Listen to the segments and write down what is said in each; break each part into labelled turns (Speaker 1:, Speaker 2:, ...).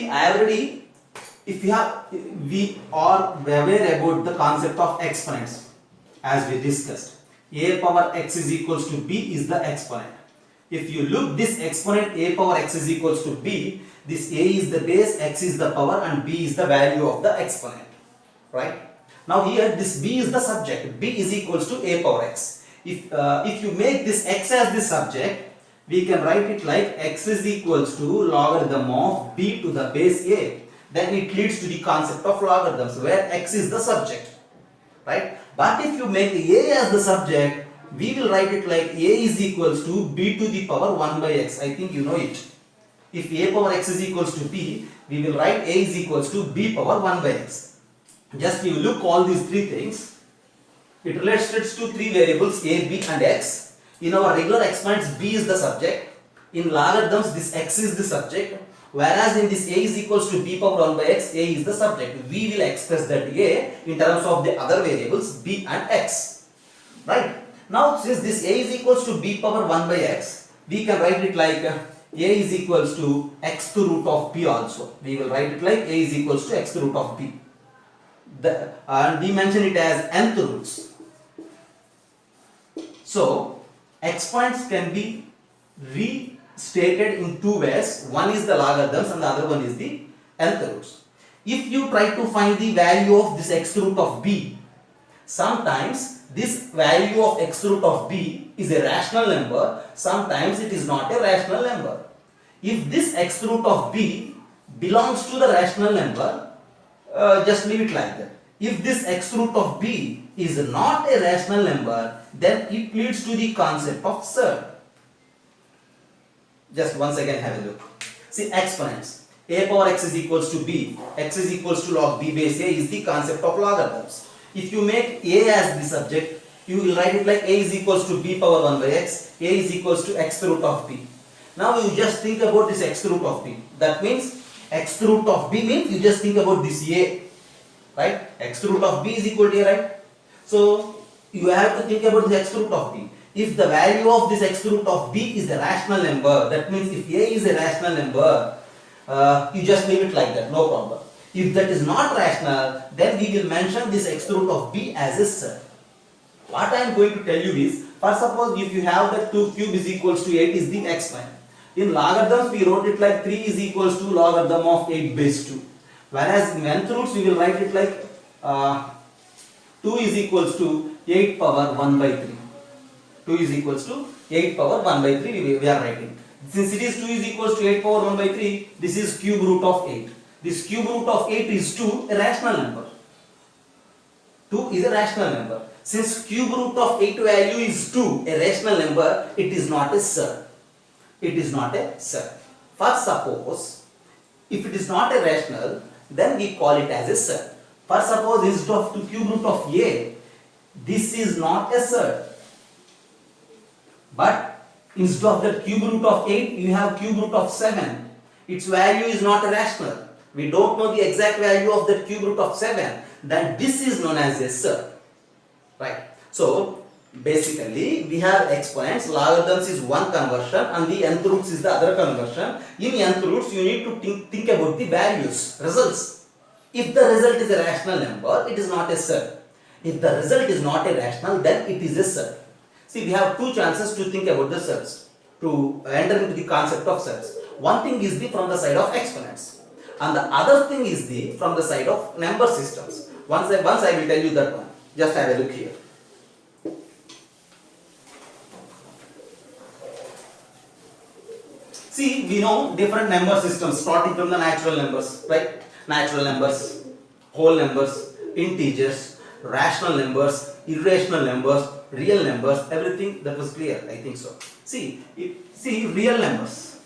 Speaker 1: I already, if you have, we are aware about the concept of exponents as we discussed. A power x is equals to b is the exponent. If you look this exponent a power x is equals to b, this a is the base, x is the power, and b is the value of the exponent, right? Now here this b is the subject, b is equals to a power x. If you make this x as the subject, we can write it like x is equals to logarithm of b to the base a. Then it leads to the concept of logarithms where x is the subject, right? But if you make a as the subject, we will write it like a is equals to b to the power 1 by x. I think you know it. If a power x is equals to b, we will write a is equals to b power 1 by x. Just you look all these three things. It relates to three variables a, b and x. In our regular exponents, b is the subject. In logarithms, this x is the subject. Whereas in this a is equals to b power 1 by x, a is the subject. We will express that a in terms of the other variables b and x. Right? Now since this a is equals to b power 1 by x, we can write it like a is equals to x to root of b also. We will write it like a is equals to x to root of b. And we mention it as nth roots. So exponents can be restated in two ways. One is the logarithms and the other one is the nth roots. If you try to find the value of this x root of b, sometimes this value of x root of b is a rational number, sometimes it is not a rational number. If this x root of b belongs to the rational number, just leave it like that. If this x root of b is not a rational number, then it leads to the concept of surd. Just once again have a look. See exponents. A power x is equals to b, x is equals to log b base a is the concept of logarithms. If you make a as the subject, you will write it like a is equals to b power 1 by x, a is equals to x root of b. Now you just think about this x root of b. That means x root of b means you just think about this a, right? X root of b is equal to a, right? So you have to think about the x root of b. If the value of this x root of b is a rational number, that means if a is a rational number, you just leave it like that, no problem. If that is not rational, then we will mention this x root of b as a surd. What I am going to tell you is, for suppose if you have that 2 cube is equals to 8 is the exponent. In logarithms we wrote it like 3 is equals to logarithm of 8 base 2. Whereas in nth roots we will write it like 2 is equals to 8 power 1 by 3. 2 is equals to 8 power 1 by 3 we are writing. Since it is 2 is equals to 8 power 1 by 3, this is cube root of 8. This cube root of 8 is 2, a rational number. 2 is a rational number. Since cube root of 8 value is 2, a rational number, it is not a surd. It is not a surd. For suppose, if it is not a rational, then we call it as a surd. For suppose instead of 2 cube root of a, this is not a surd. But instead of the cube root of 8, you have cube root of 7. Its value is not a rational. We don't know the exact value of that cube root of 7. Then this is known as a surd. Right. So basically we have exponents, logarithms is one conversion and the nth roots is the other conversion. In nth roots you need to think about the values, results. If the result is a rational number, it is not a surd. If the result is not a rational, then it is a surd. See, we have two chances to think about the surds, to enter into the concept of surds. One thing is from the side of exponents, and the other thing is from the side of number systems. Once I will tell you that one. Just have a look here. See, we know different number systems starting from the natural numbers, right? Natural numbers, whole numbers, integers, rational numbers, irrational numbers, real numbers, everything that was clear, I think so. See real numbers.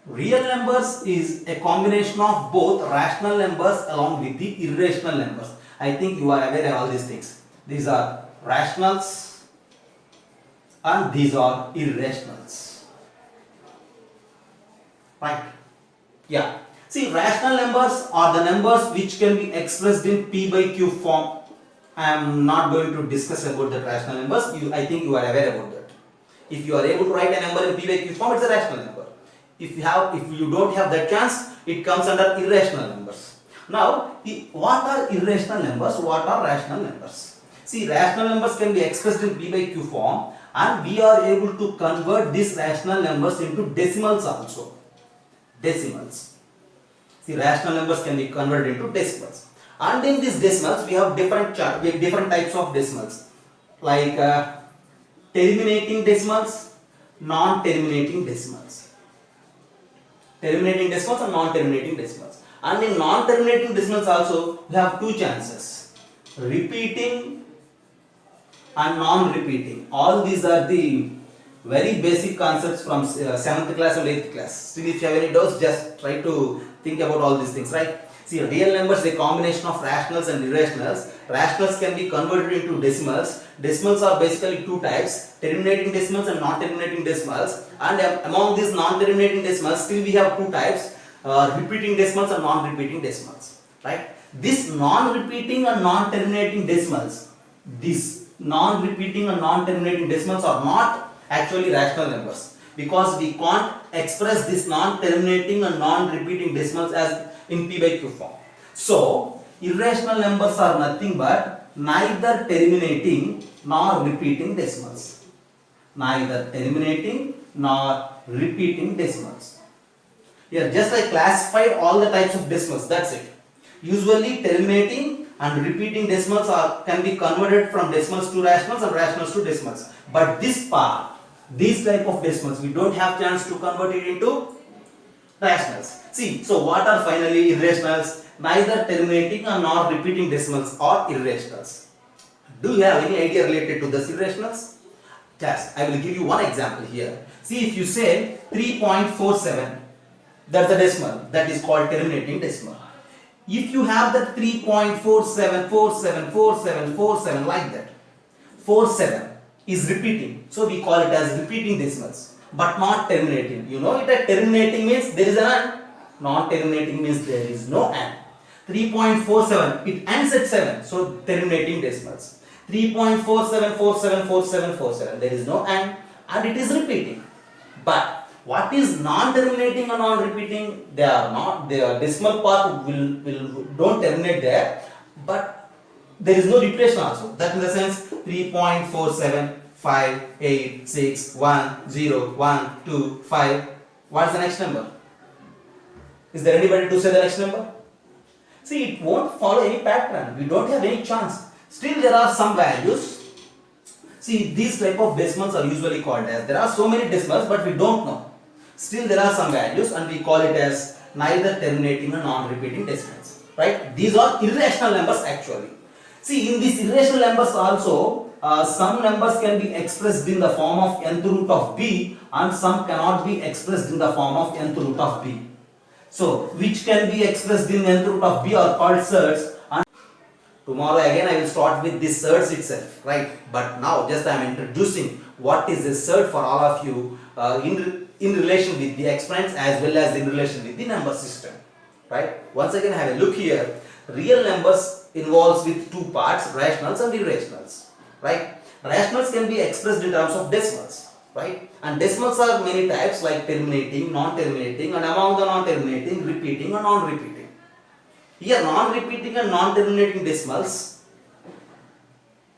Speaker 1: Real numbers is a combination of both rational numbers along with the irrational numbers. I think you are aware of all these things. These are rationals and these are irrationals. Right? Yeah. See, rational numbers are the numbers which can be expressed in p by q form. I am not going to discuss about the rational numbers. I think you are aware about that. If you are able to write a number in p by q form, it's a rational number. If you don't have that chance, it comes under irrational numbers. Now, what are irrational numbers? What are rational numbers? See, rational numbers can be expressed in P by Q form, and we are able to convert these rational numbers into decimals also. Decimals. See, rational numbers can be converted into decimals. And in these decimals, we have different types of decimals, like terminating decimals, non-terminating decimals. Terminating decimals and non-terminating decimals. And in non-terminating decimals also, we have two chances: repeating and non-repeating. All these are the very basic concepts from 7th class and 8th class. Still, if you have any doubts, just try to think about all these things, right? See, real numbers are a combination of rationals and irrationals. Rationals can be converted into decimals. Decimals are basically two types: terminating decimals and non-terminating decimals. And among these non-terminating decimals, still we have two types: repeating decimals and non-repeating decimals, right? This non-repeating and non-terminating decimals, are not actually rational numbers, because we can't express this non-terminating and non-repeating decimals as in P by Q form. So, irrational numbers are nothing but neither terminating nor repeating decimals. Neither terminating nor repeating decimals. Here, just I classified all the types of decimals, that's it. Usually, terminating and repeating decimals can be converted from decimals to rationals and rationals to decimals. But this part, these type of decimals, we don't have chance to convert it into rationals. See, so what are finally irrationals? Neither terminating nor repeating decimals are irrationals. Do you have any idea related to this irrationals? Yes, I will give you one example here. See, if you say 3.47, that's a decimal, that is called terminating decimal. If you have that 3.47474747 like that, 47 is repeating, so we call it as repeating decimals, but not terminating. You know that terminating means there is an and, non-terminating means there is no and. 3.47, it ends at 7, so terminating decimals. 3.47474747, there is no and it is repeating. But what is non-terminating and non-repeating? They are not, their decimal part don't terminate there, but there is no repetition also. That in the sense 3.4758610125. What is the next number? Is there anybody to say the next number? See, it won't follow any pattern. We don't have any chance. Still, there are some values. See, these type of decimals are usually called as, there are so many decimals, but we don't know. Still, there are some values, and we call it as neither terminating or non-repeating decimals. Right? These are irrational numbers actually. See, in these irrational numbers also, some numbers can be expressed in the form of nth root of b, and some cannot be expressed in the form of nth root of b. So, which can be expressed in nth root of b are called surds. And tomorrow again I will start with this surds itself, right? But now just I am introducing what is a surd for all of you in relation with the exponents as well as in relation with the number system, right? Once again have a look here. Real numbers involves with two parts, rationals and irrationals, right? Rationals can be expressed in terms of decimals, right? And decimals are many types like terminating, non-terminating, and among the non-terminating, repeating and non-repeating. Here non-repeating and non-terminating decimals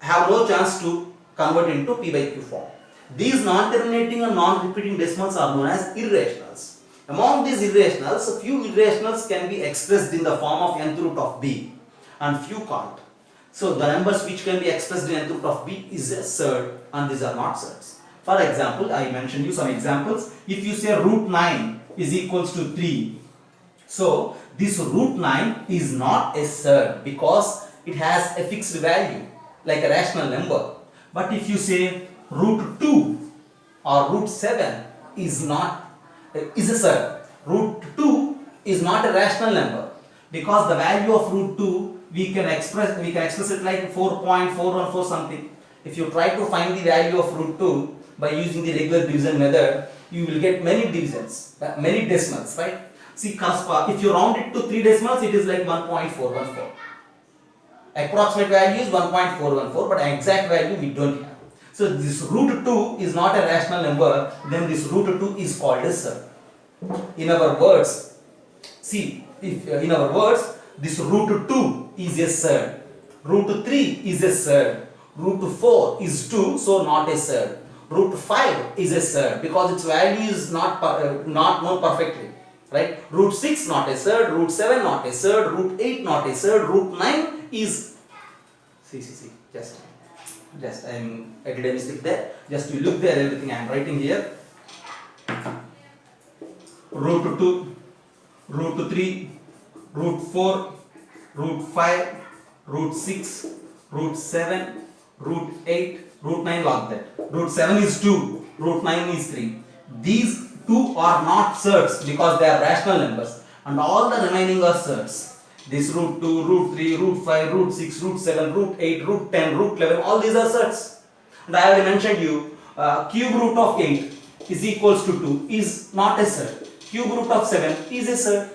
Speaker 1: have no chance to convert into P by Q form. These non-terminating and non-repeating decimals are known as irrationals. Among these irrationals, a few irrationals can be expressed in the form of nth root of b, and few can't. So the numbers which can be expressed in nth root of b is a surd, and these are not surds. For example, I mentioned you some examples. If you say root 9 is equals to 3, so this root 9 is not a surd because it has a fixed value like a rational number. But if you say root 2 or root 7 is a surd. Root 2 is not a rational number because the value of root 2 we can express it like 4.414 something. If you try to find the value of root 2 by using the regular division method, you will get many divisions, many decimals, right? See, if you round it to 3 decimals, it is like 1.414. Approximate value is 1.414, but exact value we don't have. So this root 2 is not a rational number, then this root 2 is called a surd. In our words, see, if in our words, this root 2 is a surd, root 3 is a surd, root 4 is 2, so not a surd, root 5 is a surd because its value is not known perfectly, right? Root 6 not a surd, root 7 not a surd, root 8 not a surd, root 9 is, see, just I did a mistake there, just you look there, everything I am writing here. Root 2, root 3, root 4, root 5, root 6, root 7, root 8, root 9 log that. Root 7 is 2, root 9 is 3. These two are not surds because they are rational numbers and all the remaining are surds. This root 2, root 3, root 5, root 6, root 7, root 8, root 10, root 11, all these are surds. And I already mentioned you, cube root of 8 is equals to 2 is not a surd. Cube root of 7 is a surd.